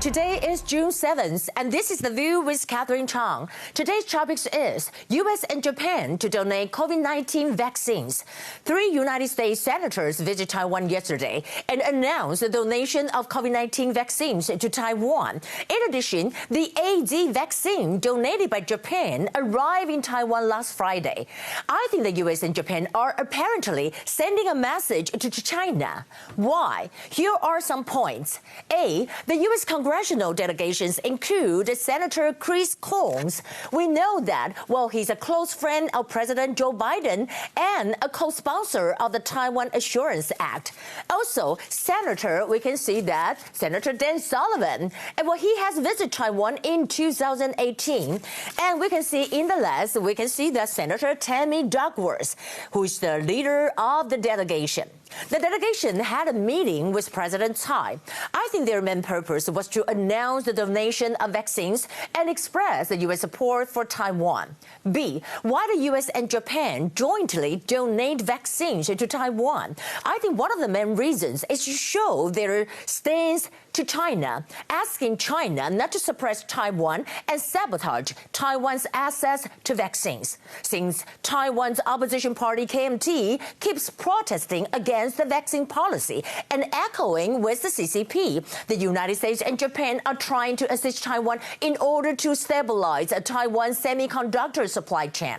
Today is June 7th, and this is The View with Catherine Chang. Today's topic is U.S. and Japan to donate COVID-19 vaccines. 3 United States senators visited Taiwan yesterday and announced the donation of COVID-19 vaccines to Taiwan. In addition, the AZ vaccine donated by Japan arrived in Taiwan last Friday. I think the U.S. and Japan are apparently sending a message to China. Why? Here are some points. A. The U.S. congressional delegations include Senator Chris Coons. We know that, well, he's a close friend of President Joe Biden and a co-sponsor of the Taiwan Assurance Act. Also, we can see that Senator Dan Sullivan, and well, he has visited Taiwan in 2018. And we can see in the list, we can see that Senator Tammy Duckworth, who is the leader of the delegation. The delegation had a meeting with President Tsai. I think their main purpose was to announce the donation of vaccines and express the U.S. support for Taiwan. B. Why the U.S. and Japan jointly donate vaccines to Taiwan? I think one of the main reasons is to show their stance to China, asking China not to suppress Taiwan and sabotage Taiwan's access to vaccines. Since Taiwan's opposition party KMT keeps protesting against the vaccine policy and echoing with the CCP, the United States and Japan are trying to assist Taiwan in order to stabilize Taiwan's semiconductor supply chain.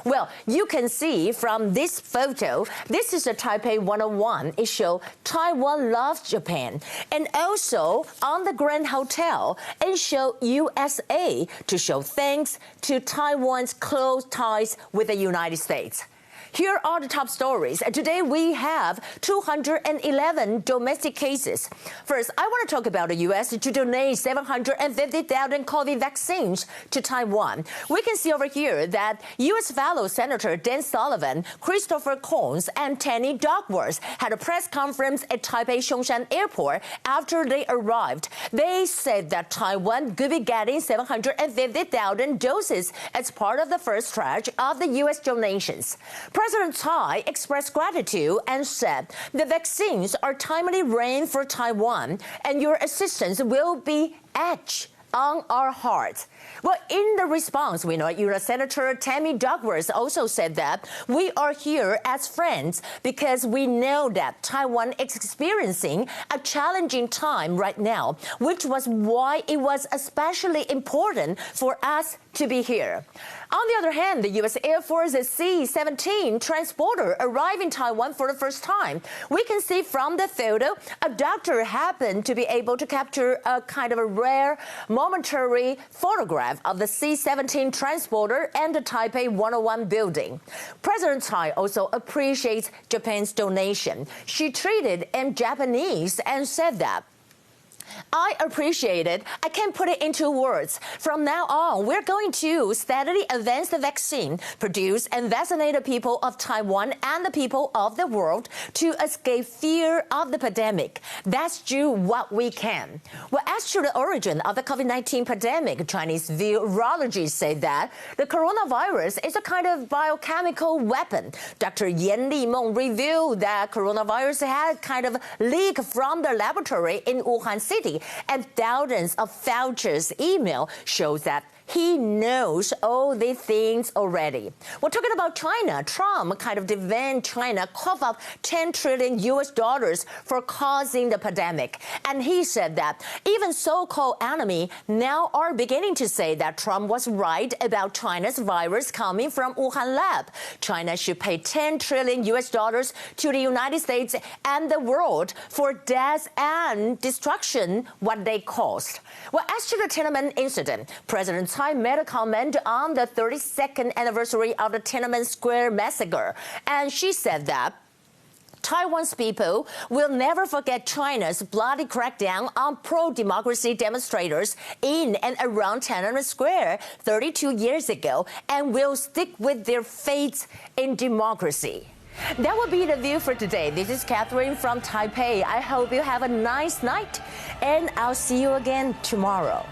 Well, you can see from this photo, this is a Taipei 101. It shows Taiwan loves Japan. And also on the Grand Hotel, it shows USA to show thanks to Taiwan's close ties with the United States. Here are the top stories. Today we have 211 domestic cases. First, I want to talk about the U.S. to donate 750,000 COVID vaccines to Taiwan. We can see over here that U.S. fellow Senator Dan Sullivan, Christopher Coons, and Tammy Duckworth had a press conference at Taipei Zhongshan Airport after they arrived. They said that Taiwan could be getting 750,000 doses as part of the first tranche of the U.S. donations. President Tsai expressed gratitude and said the vaccines are timely rain for Taiwan, and your assistance will be etched on our hearts. Well, in the response, we know Senator Tammy Duckworth also said that we are here as friends because we know that Taiwan is experiencing a challenging time right now, which was why it was especially important for us to be here. On the other hand, the U.S. Air Force's C-17 transporter arrived in Taiwan for the first time. We can see from the photo, a doctor happened to be able to capture a kind of a rare momentary photograph of the C-17 transporter and the Taipei 101 building. President Tsai also appreciates Japan's donation. She treated in Japanese and said that, I appreciate it. I can't put it into words. From now on, we're going to steadily advance the vaccine, produce and vaccinate the people of Taiwan and the people of the world to escape fear of the pandemic. That's do what we can. Well, as to the origin of the COVID-19 pandemic, Chinese virologists say that the coronavirus is a kind of biochemical weapon. Dr. li-Meng revealed that coronavirus had kind of leaked from the laboratory in Wuhan City. And thousands of Fauci's email shows that he knows all these things already. We're talking about China. Trump kind of demanded China cough up $10 trillion for causing the pandemic. And he said that even so-called enemy now are beginning to say that Trump was right about China's virus coming from Wuhan lab. China should pay $10 trillion to the United States and the world for death and destruction what they caused. Well, as to the Tiananmen incident, President Tsai made a comment on the 32nd anniversary of the Tiananmen Square massacre, and she said that Taiwan's people will never forget China's bloody crackdown on pro-democracy demonstrators in and around Tiananmen Square 32 years ago and will stick with their faith in democracy. That will be the view for today. This is Catherine from Taipei. I hope you have a nice night, and I'll see you again tomorrow.